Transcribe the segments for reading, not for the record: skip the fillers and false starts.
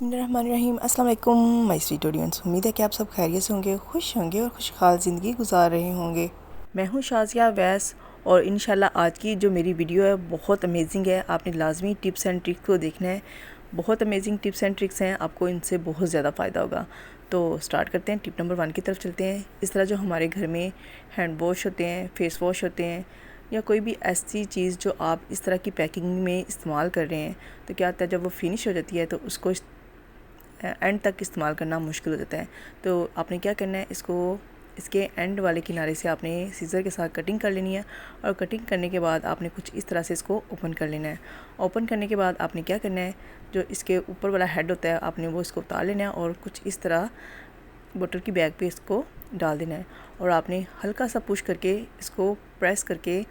बिस्मिल्लाहिर्रहमानिर्रहीम। अस्सलाम वालेकुम माय स्वीट ऑडियंस। उम्मीद है कि आप सब खैरियत से होंगे, खुश होंगे और खुशहाल ज़िंदगी गुजार रहे होंगे। मैं हूँ शाज़िया वैस और इंशाल्लाह आज की जो मेरी वीडियो है बहुत अमेजिंग है। आपने लाजमी टिप्स एंड ट्रिक्स को देखना है। बहुत अमेजिंग टिप्स एंड ट्रिक्स हैं, आपको इनसे बहुत ज़्यादा फ़ायदा होगा। तो स्टार्ट करते हैं, टिप नंबर 1 की तरफ चलते हैं। इस तरह जो हमारे घर में हैंड वॉश होते हैं, फेस वॉश होते हैं या कोई भी ऐसी चीज़ जो आप इस तरह की पैकिंग में इस्तेमाल कर रहे हैं, तो क्या होता है जब वो फिनिश हो जाती है तो उसको एंड तक इस्तेमाल करना मुश्किल हो जाता है। तो आपने क्या करना है, इसके एंड वाले किनारे से आपने सीज़र के साथ कटिंग कर लेनी है और कटिंग करने के बाद आपने कुछ इस तरह से इसको ओपन कर लेना है। ओपन करने के बाद आपने क्या करना है, जो इसके ऊपर वाला हेड होता है आपने वो इसको उतार लेना है और कुछ इस तरह बोतल की बैग पे इसको डाल देना है और आपने हल्का सा पुश करके इसको प्रेस करके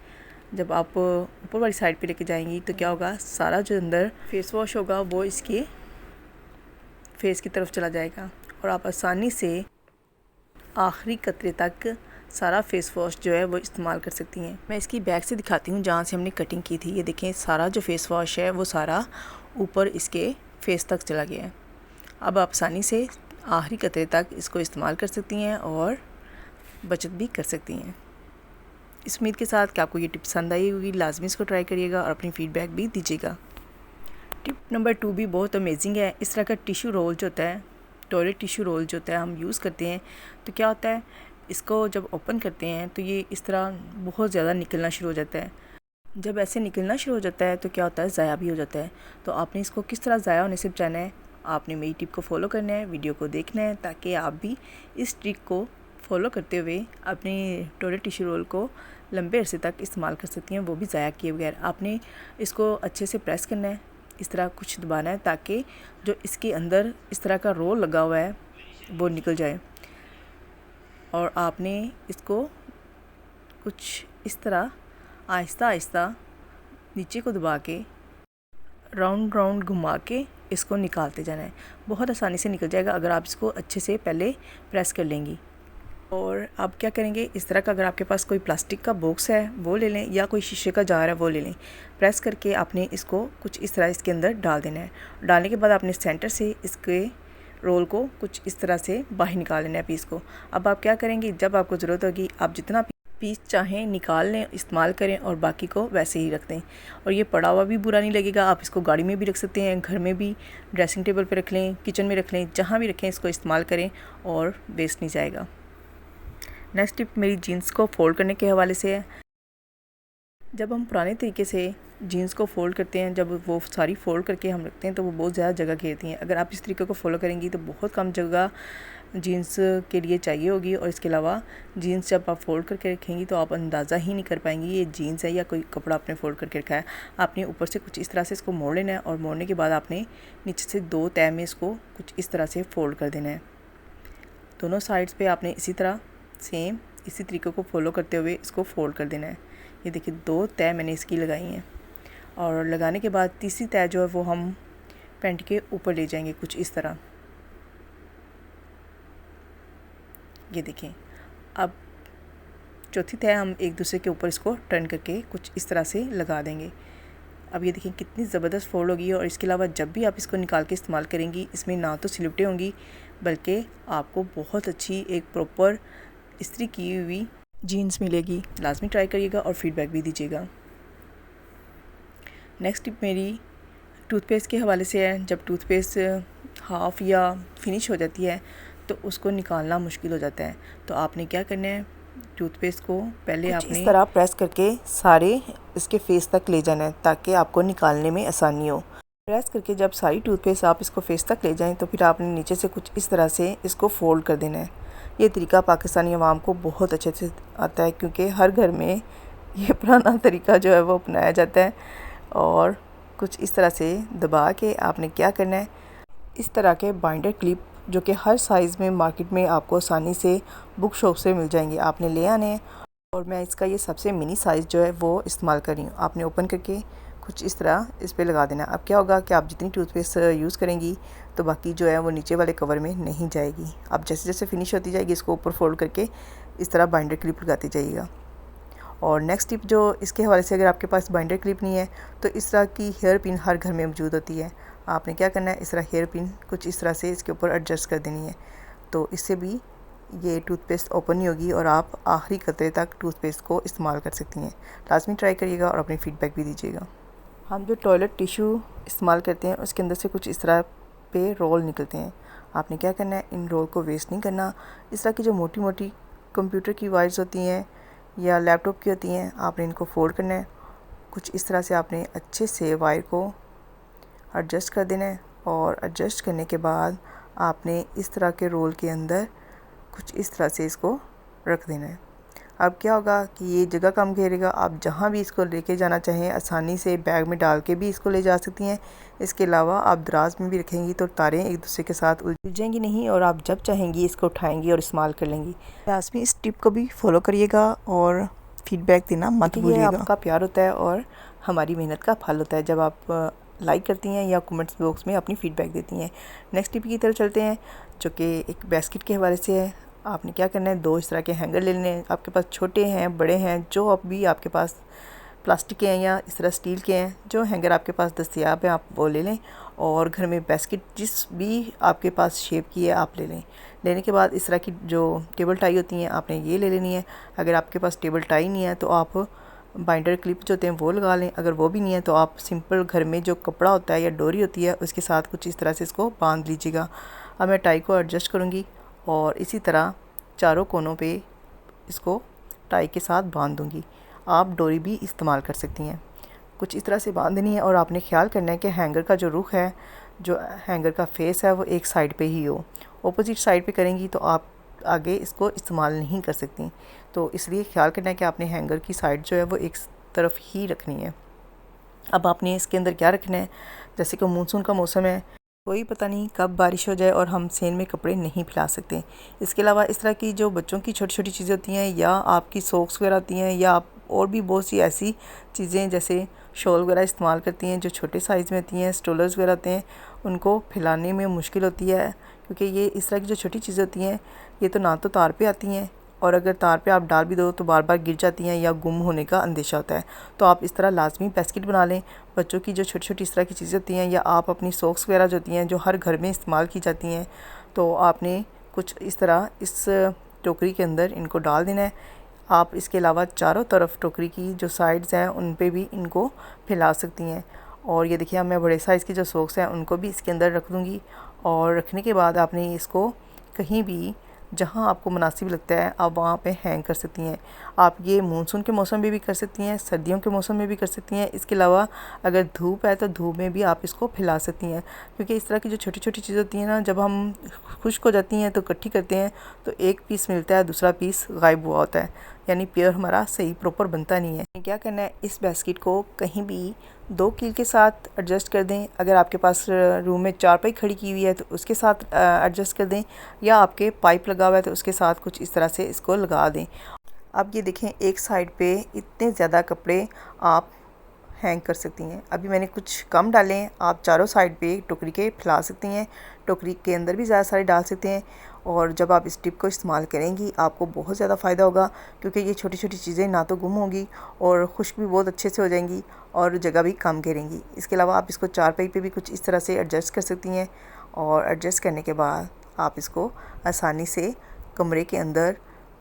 जब आप ऊपर वाली साइड पे लेके जाएंगी तो क्या होगा, सारा जो अंदर फेस वॉश होगा वो इसके फेस की तरफ चला जाएगा और आप आसानी से आखिरी कतरे तक सारा फेस वॉश जो है वो इस्तेमाल कर सकती हैं। मैं इसकी बैक से दिखाती हूँ जहाँ से हमने कटिंग की थी। ये देखें, सारा जो फेस वॉश है वो सारा ऊपर इसके फेस तक चला गया है। अब आप आसानी से आखिरी कतरे तक इसको इस्तेमाल कर सकती हैं और बचत भी कर सकती हैं। इस उम्मीद के साथ कि आपको ये टिप पसंद आई होगी। लाजमी इसको ट्राई करिएगा और अपनी फ़ीडबैक भी दीजिएगा। टिप नंबर 2 भी बहुत अमेजिंग है। इस तरह का टिश्यू रोल जो होता है, टॉयलेट टिश्यू रोल जो होता है, हम यूज़ करते हैं तो क्या होता है, इसको जब ओपन करते हैं तो ये इस तरह बहुत ज़्यादा निकलना शुरू हो जाता है। जब ऐसे निकलना शुरू हो जाता है तो क्या होता है, ज़ाया भी हो जाता है। तो आपने इसको किस तरह ज़ाया होने से बचाना है, आपने मेरी टिप को फॉलो करना है, वीडियो को देखना है ताकि आप भी इस ट्रिक को फॉलो करते हुए अपने टॉयलेट टिश्यू रोल को लंबे अरसे तक इस्तेमाल कर सकती हैं, वो भी ज़ाया किए बगैर। आपने इसको अच्छे से प्रेस करना है, इस तरह कुछ दबाना है ताकि जो इसके अंदर इस तरह का रोल लगा हुआ है वो निकल जाए और आपने इसको कुछ इस तरह आहिस्ता आहिस्ता नीचे को दबा के राउंड राउंड घुमा के इसको निकालते जाना है। बहुत आसानी से निकल जाएगा अगर आप इसको अच्छे से पहले प्रेस कर लेंगी। और आप क्या करेंगे, इस तरह का अगर आपके पास कोई प्लास्टिक का बॉक्स है वो ले लें या कोई शीशे का जार है वो ले लें। प्रेस करके आपने इसको कुछ इस तरह इसके अंदर डाल देना है। डालने के बाद आपने सेंटर से इसके रोल को कुछ इस तरह से बाहर निकाल लेना है पीस को। अब आप क्या करेंगे, जब आपको ज़रूरत होगी आप जितना पीस चाहें निकाल लें, इस्तेमाल करें और बाकी को वैसे ही रख दें। और ये पड़ा हुआ भी बुरा नहीं लगेगा। आप इसको गाड़ी में भी रख सकते हैं, घर में भी, ड्रेसिंग टेबल पर रख लें, किचन में रख लें, जहाँ भी रखें इसको इस्तेमाल करें और वेस्ट नहीं जाएगा। नेक्स्ट टिप मेरी जीन्स को फ़ोल्ड करने के हवाले से है। जब हम पुराने तरीके से जीन्स को फ़ोल्ड करते हैं, जब वो सारी फ़ोल्ड करके हम रखते हैं तो वो बहुत ज़्यादा जगह घेरती हैं। अगर आप इस तरीके को फॉलो करेंगी तो बहुत कम जगह जीन्स के लिए चाहिए होगी। और इसके अलावा जीन्स जब आप फ़ोल्ड करके रखेंगी तो आप अंदाज़ा ही नहीं कर पाएंगी ये जीन्स है या कोई कपड़ा आपने फ़ोल्ड करके रखा है। आपने ऊपर से कुछ इस तरह से इसको मोड़ लेना है और मोड़ने के बाद आपने नीचे से 2 तह में इसको कुछ इस तरह से फ़ोल्ड कर देना है। दोनों साइड्स पर आपने इसी तरह सेम इसी तरीके को फॉलो करते हुए इसको फ़ोल्ड कर देना है। ये देखिए 2 तह मैंने इसकी लगाई हैं और लगाने के बाद तीसरी तह जो है वो हम पैंट के ऊपर ले जाएंगे कुछ इस तरह। ये देखें, अब चौथी तह हम एक दूसरे के ऊपर इसको टर्न करके कुछ इस तरह से लगा देंगे। अब ये देखें कितनी ज़बरदस्त फोल्ड होगी। और इसके अलावा जब भी आप इसको निकाल के इस्तेमाल करेंगी इसमें ना तो सिलवटें होंगी बल्कि आपको बहुत अच्छी एक प्रॉपर इस्त्री की हुई जीन्स मिलेगी। लाजमी ट्राई करिएगा और फीडबैक भी दीजिएगा। नेक्स्ट टिप मेरी टूथपेस्ट के हवाले से है। जब टूथपेस्ट हाफ या फिनिश हो जाती है तो उसको निकालना मुश्किल हो जाता है। तो आपने क्या करना है, टूथपेस्ट को पहले आपने इस तरह प्रेस करके सारे इसके फेस तक ले जाना है ताकि आपको निकालने में आसानी हो। प्रेस करके जब सारी टूथपेस्ट आप इसको फेस तक ले जाएं तो फिर आपने नीचे से कुछ इस तरह से इसको फ़ोल्ड कर देना है। ये तरीका पाकिस्तानी अवाम को बहुत अच्छे से आता है क्योंकि हर घर में ये पुराना तरीका जो है वो अपनाया जाता है। और कुछ इस तरह से दबा के आपने क्या करना है, इस तरह के बाइंडर क्लिप जो कि हर साइज़ में मार्केट में आपको आसानी से बुक शॉप से मिल जाएंगे, आपने ले आने हैं। और मैं इसका ये सबसे मिनी साइज़ जो है वो इस्तेमाल कर रही हूँ। आपने ओपन करके कुछ इस तरह इस पे लगा देना। अब क्या होगा कि आप जितनी टूथपेस्ट यूज़ करेंगी तो बाकी जो है वो नीचे वाले कवर में नहीं जाएगी। आप जैसे जैसे फिनिश होती जाएगी इसको ऊपर फोल्ड करके इस तरह बाइंडर क्लिप लगाती जाइएगा। और नेक्स्ट टिप जो इसके हवाले से, अगर आपके पास बाइंडर क्लिप नहीं है तो इस तरह की हेयर पिन हर घर में मौजूद होती है। आपने क्या करना है, इस तरह हेयर पिन कुछ इस तरह से इसके ऊपर एडजस्ट कर देनी है। तो इससे भी ये टूथपेस्ट ओपन नहीं होगी और आप आखिरी कतरे तक टूथपेस्ट को इस्तेमाल कर सकती हैं। लाजमी ट्राई करिएगा और अपनी फ़ीडबैक भी दीजिएगा। हम जो टॉयलेट टिशू इस्तेमाल करते हैं उसके अंदर से कुछ इस तरह पे रोल निकलते हैं। आपने क्या करना है, इन रोल को वेस्ट नहीं करना। इस तरह की जो मोटी मोटी कंप्यूटर की वायर्स होती हैं या लैपटॉप की होती हैं, आपने इनको फोल्ड करना है। कुछ इस तरह से आपने अच्छे से वायर को एडजस्ट कर देना है और एडजस्ट करने के बाद आपने इस तरह के रोल के अंदर कुछ इस तरह से इसको रख देना है। अब क्या होगा कि ये जगह कम घेरेगा। आप जहाँ भी इसको लेके जाना चाहें आसानी से बैग में डाल के भी इसको ले जा सकती हैं। इसके अलावा आप दराज में भी रखेंगी तो तारें एक दूसरे के साथ उलझेंगी नहीं और आप जब चाहेंगी इसको उठाएंगी और इस्तेमाल कर लेंगी। लाजमी इस टिप को भी फॉलो करिएगा और फीडबैक देना मत भूलिएगा। आपका प्यार होता है और हमारी मेहनत का फल होता है जब आप लाइक करती हैं या कमेंट्स बॉक्स में अपनी फ़ीडबैक देती हैं। नेक्स्ट टिप की तरफ चलते हैं जो कि एक बास्केट के हवाले से है। आपने क्या करना है, 2 इस तरह के हैंगर ले लेने हैं। आपके पास छोटे हैं, बड़े हैं, जो अब भी आपके पास प्लास्टिक के हैं या इस तरह स्टील के हैं, जो हैंगर आपके पास दस्तयाब है आप वो ले लें। और घर में बास्केट जिस भी आपके पास शेप की है आप ले लें। लेने के बाद इस तरह की जो टेबल टाई होती हैं आपने ये ले लेनी है। अगर आपके पास टेबल टाई नहीं है तो आप बाइंडर क्लिप जो होते हैं वो लगा लें। अगर वो भी नहीं है तो आप सिंपल घर में जो कपड़ा होता है या डोरी होती है उसके साथ कुछ इस तरह से इसको बांध लीजिएगा। अब मैं टाई को एडजस्ट करूँगी और इसी तरह चारों कोनों पे इसको टाई के साथ बांध दूँगी। आप डोरी भी इस्तेमाल कर सकती हैं। कुछ इस तरह से बांधनी है और आपने ख्याल करना है कि हैंगर का जो रुख है, जो हैंगर का फेस है वो एक साइड पे ही हो। ऑपोजिट साइड पे करेंगी तो आप आगे इसको इस्तेमाल नहीं कर सकती। तो इसलिए ख्याल करना है कि आपने हैंगर की साइड जो है वो एक तरफ ही रखनी है। अब आपने इसके अंदर क्या रखना है, जैसे कि मानसून का मौसम है, कोई पता नहीं कब बारिश हो जाए और हम सेन में कपड़े नहीं फैला सकते। इसके अलावा इस तरह की जो बच्चों की छोटी छोटी चीज़ें होती हैं या आपकी सॉक्स वगैरह होती हैं या आप और भी बहुत सी ऐसी चीज़ें जैसे शॉल वगैरह इस्तेमाल करती हैं जो छोटे साइज़ में होती हैं, स्टोलर्स वगैरह होते हैं, उनको फैलाने में मुश्किल होती है क्योंकि ये इस तरह की जो छोटी चीज़ें होती हैं ये तो ना तो तार पे आती हैं और अगर तार पे आप डाल भी दो तो बार बार गिर जाती हैं या गुम होने का अंदेशा होता है। तो आप इस तरह लाजमी बास्केट बना लें। बच्चों की जो छोटी छोटी इस तरह की चीज़ें होती हैं या आप अपनी सॉक्स वगैरह जो होती हैं जो हर घर में इस्तेमाल की जाती हैं, तो आपने कुछ इस तरह इस टोकरी के अंदर इनको डाल देना है। आप इसके अलावा चारों तरफ टोकरी की जो साइड्स हैं उन पे भी इनको फैला सकती हैं। और ये देखिए मैं बड़े साइज़ की जो सॉक्स हैं उनको भी इसके अंदर रख दूँगी और रखने के बाद आपने इसको कहीं भी जहाँ आपको मुनासिब लगता है आप वहाँ पे हैंग कर सकती हैं। आप ये मानसून के मौसम में भी कर सकती हैं, सर्दियों के मौसम में भी कर सकती हैं। इसके अलावा अगर धूप है तो धूप में भी आप इसको फैला सकती हैं क्योंकि इस तरह की जो छोटी छोटी चीज़ें होती हैं ना, जब हम खुश्क हो जाती हैं तो इकट्ठी करते हैं तो एक पीस मिलता है, दूसरा पीस गायब हुआ होता है, यानी पेयर हमारा सही प्रॉपर बनता नहीं है। क्या करना है, इस बास्केट को कहीं भी 2 कील के साथ एडजस्ट कर दें। अगर आपके पास रूम में चारपाई खड़ी की हुई है तो उसके साथ एडजस्ट कर दें या आपके पाइप लगा हुआ है तो उसके साथ कुछ इस तरह से इसको लगा दें। अब ये देखें एक साइड पे इतने ज़्यादा कपड़े आप हैंग कर सकती हैं। अभी मैंने कुछ कम डाले हैं, आप चारों साइड पे टोकरी के फैला सकती हैं। टोकरी के अंदर भी ज़्यादा सारे डाल सकते हैं और जब आप इस टिप को इस्तेमाल करेंगी आपको बहुत ज़्यादा फ़ायदा होगा क्योंकि ये छोटी छोटी चीज़ें ना तो गुम होंगी और खुश्क भी बहुत अच्छे से हो जाएंगी और जगह भी कम घेरेंगी। इसके अलावा आप इसको चारपाई पे भी कुछ इस तरह से एडजस्ट कर सकती हैं और एडजस्ट करने के बाद आप इसको आसानी से कमरे के अंदर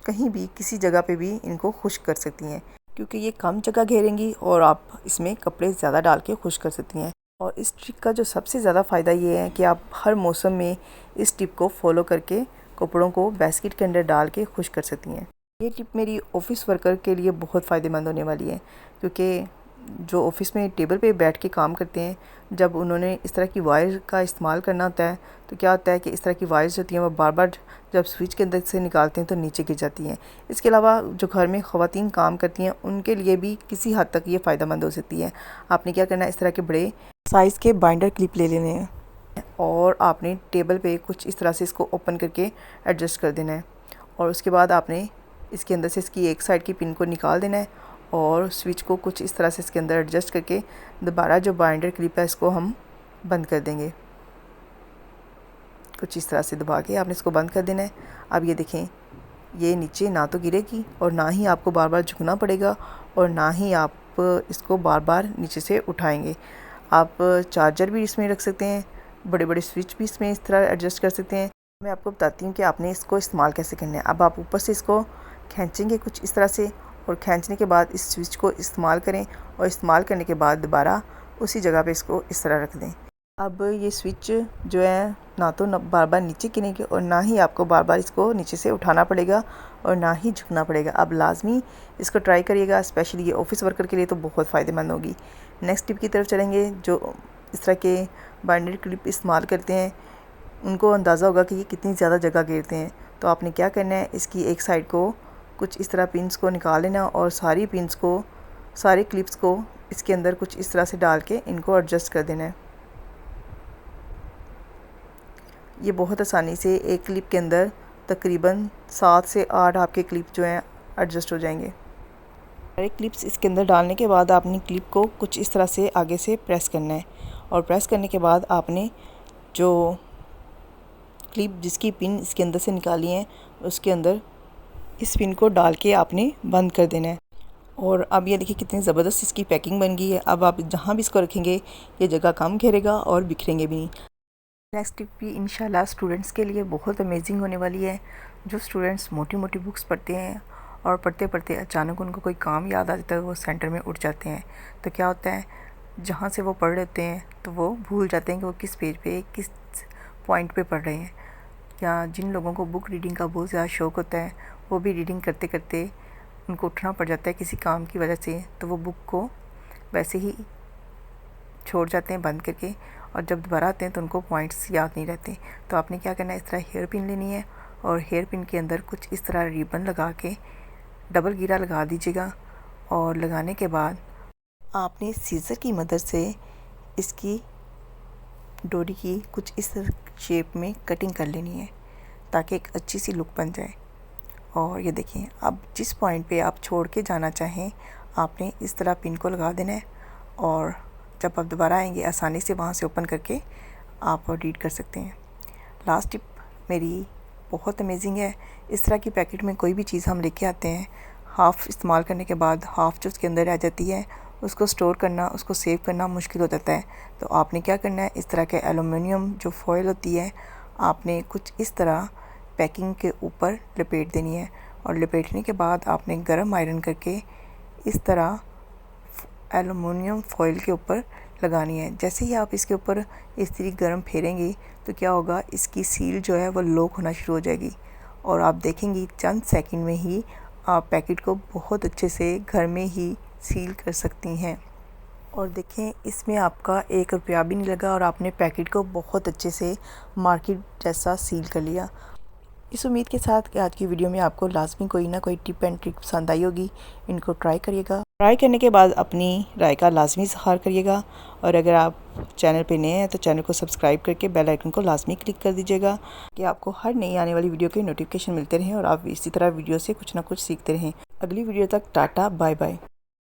कहीं भी किसी जगह पे भी इनको खुश्क कर सकती हैं क्योंकि ये कम जगह घेरेंगी और आप इसमें कपड़े ज़्यादा डाल के खुश्क कर सकती हैं। और इस टिप का जो सबसे ज़्यादा फ़ायदा ये है कि आप हर मौसम में इस टिप को फॉलो करके कपड़ों को बास्केट के अंदर डाल के खुश्क कर सकती हैं। ये टिप मेरी ऑफ़िस वर्कर के लिए बहुत फ़ायदेमंद होने वाली है क्योंकि जो ऑफ़िस में टेबल पे बैठ के काम करते हैं, जब उन्होंने इस तरह की वायर का इस्तेमाल करना होता है तो क्या होता है कि इस तरह की वायर्स होती हैं वो बार बार जब स्विच के अंदर से निकालते हैं तो नीचे गिर जाती हैं। इसके अलावा जो घर में ख़वातीन काम करती हैं उनके लिए भी किसी हद तक ये फ़ायदेमंद हो सकती है। आपने क्या करना है, इस तरह के बड़े साइज़ के बाइंडर क्लिप ले लेने हैं और आपने टेबल पे कुछ इस तरह से इसको ओपन करके एडजस्ट कर देना है और उसके बाद आपने इसके अंदर से इसकी एक साइड की पिन को निकाल देना है और स्विच को कुछ इस तरह से इसके अंदर एडजस्ट करके दोबारा जो बाइंडर क्लिप है इसको हम बंद कर देंगे। कुछ इस तरह से दबा के आपने इसको बंद कर देना है। अब ये देखें ये नीचे ना तो गिरेगी और ना ही आपको बार बार झुकना पड़ेगा और ना ही आप इसको बार बार नीचे से उठाएंगे। आप चार्जर भी इसमें रख सकते हैं, बड़े बड़े स्विच भी इसमें इस तरह एडजस्ट कर सकते हैं। मैं आपको बताती हूँ कि आपने इसको इस्तेमाल कैसे करना है। अब आप ऊपर से इसको खींचेंगे कुछ इस तरह से, और खींचने के बाद इस स्विच को इस्तेमाल करें, और इस्तेमाल करने के बाद दोबारा उसी जगह पे इसको इस तरह रख दें। अब ये स्विच जो है ना तो बार बार नीचे गिरेंगे और ना ही आपको बार बार इसको नीचे से उठाना पड़ेगा और ना ही झुकना पड़ेगा। अब लाजमी इसको ट्राई करिएगा, स्पेशली ये ऑफिस वर्कर के लिए तो बहुत फ़ायदेमंद होगी। नेक्स्ट टिप की तरफ चलेंगे। जो इस तरह के बाइंडर क्लिप इस्तेमाल करते हैं उनको अंदाज़ा होगा कि ये कितनी ज़्यादा जगह घेरते हैं। तो आपने क्या करना है, इसकी एक साइड को कुछ इस तरह पिन्स को निकाल लेना और सारी पिन्स को, सारे क्लिप्स को इसके अंदर कुछ इस तरह से डाल के इनको एडजस्ट कर देना है। ये बहुत आसानी से एक क्लिप के अंदर तकरीबन 7 से 8 आपके क्लिप जो हैं एडजस्ट हो जाएंगे। सारे क्लिप्स इसके अंदर डालने के बाद आपने क्लिप को कुछ इस तरह से आगे से प्रेस करना है, और प्रेस करने के बाद आपने जो क्लिप जिसकी पिन इसके अंदर से निकाली है उसके अंदर इस पिन को डाल के आपने बंद कर देना है। और अब ये देखिए कितनी ज़बरदस्त इसकी पैकिंग बन गई है। अब आप जहाँ भी इसको रखेंगे ये जगह कम घेरेगा और बिखरेंगे भी नहीं। नेक्स्ट टिप भी इंशाल्लाह स्टूडेंट्स के लिए बहुत अमेजिंग होने वाली है। जो स्टूडेंट्स मोटी मोटी बुक्स पढ़ते हैं और पढ़ते पढ़ते अचानक उनको कोई काम याद आ जाता है, वो सेंटर में उठ जाते हैं, तो क्या होता है, जहाँ से वो पढ़ लेते हैं तो वो भूल जाते हैं कि वो किस पेज पे किस पॉइंट पे पढ़ रहे हैं। या जिन लोगों को बुक रीडिंग का बहुत ज़्यादा शौक़ होता है वो भी रीडिंग करते करते उनको उठना पड़ जाता है किसी काम की वजह से, तो वो बुक को वैसे ही छोड़ जाते हैं बंद करके, और जब दोबारा आते हैं तो उनको पॉइंट्स याद नहीं रहते। तो आपने क्या करना है, इस तरह हेयर पिन लेनी है और हेयर पिन के अंदर कुछ इस तरह रिबन लगा के डबल घेरा लगा दीजिएगा, और लगाने के बाद आपने सीज़र की मदद से इसकी डोरी की कुछ इस शेप में कटिंग कर लेनी है ताकि एक अच्छी सी लुक बन जाए। और ये देखिए, अब जिस पॉइंट पे आप छोड़ के जाना चाहें आपने इस तरह पिन को लगा देना है, और जब आप दोबारा आएंगे आसानी से वहाँ से ओपन करके आप रीड कर सकते हैं। लास्ट टिप मेरी बहुत अमेजिंग है। इस तरह की पैकेट में कोई भी चीज़ हम लेके आते हैं, हाफ़ इस्तेमाल करने के बाद हाफ़ जो उसके अंदर रह जाती है उसको स्टोर करना, उसको सेव करना मुश्किल हो जाता है। तो आपने क्या करना है, इस तरह के एलुमिनियम जो फॉयल होती है आपने कुछ इस तरह पैकिंग के ऊपर लपेट देनी है, और लपेटने के बाद आपने गर्म आयरन करके इस तरह एलुमिनियम फॉयल के ऊपर लगानी है। जैसे ही आप इसके ऊपर इस्त्री गर्म फेरेंगे तो क्या होगा, इसकी सील जो है वो लॉक होना शुरू हो जाएगी, और आप देखेंगी चंद सेकंड में ही आप पैकेट को बहुत अच्छे से घर में ही सील कर सकती हैं। और देखें, इसमें आपका 1 रुपया भी नहीं लगा और आपने पैकेट को बहुत अच्छे से मार्केट जैसा सील कर लिया। इस उम्मीद के साथ कि आज की वीडियो में आपको लाजमी कोई ना कोई टिप एंड ट्रिक पसंद आई होगी। इनको ट्राई करिएगा। ट्राई करने के बाद अपनी राय का लाजमी इज़हार करिएगा, और अगर आप चैनल पे नए हैं तो चैनल को सब्सक्राइब करके बेल आइकन को लाजमी क्लिक कर दीजिएगा कि आपको हर नई आने वाली वीडियो के नोटिफिकेशन मिलते रहें और आप इसी तरह वीडियो से कुछ ना कुछ सीखते रहें। अगली वीडियो तक टाटा बाय बाय।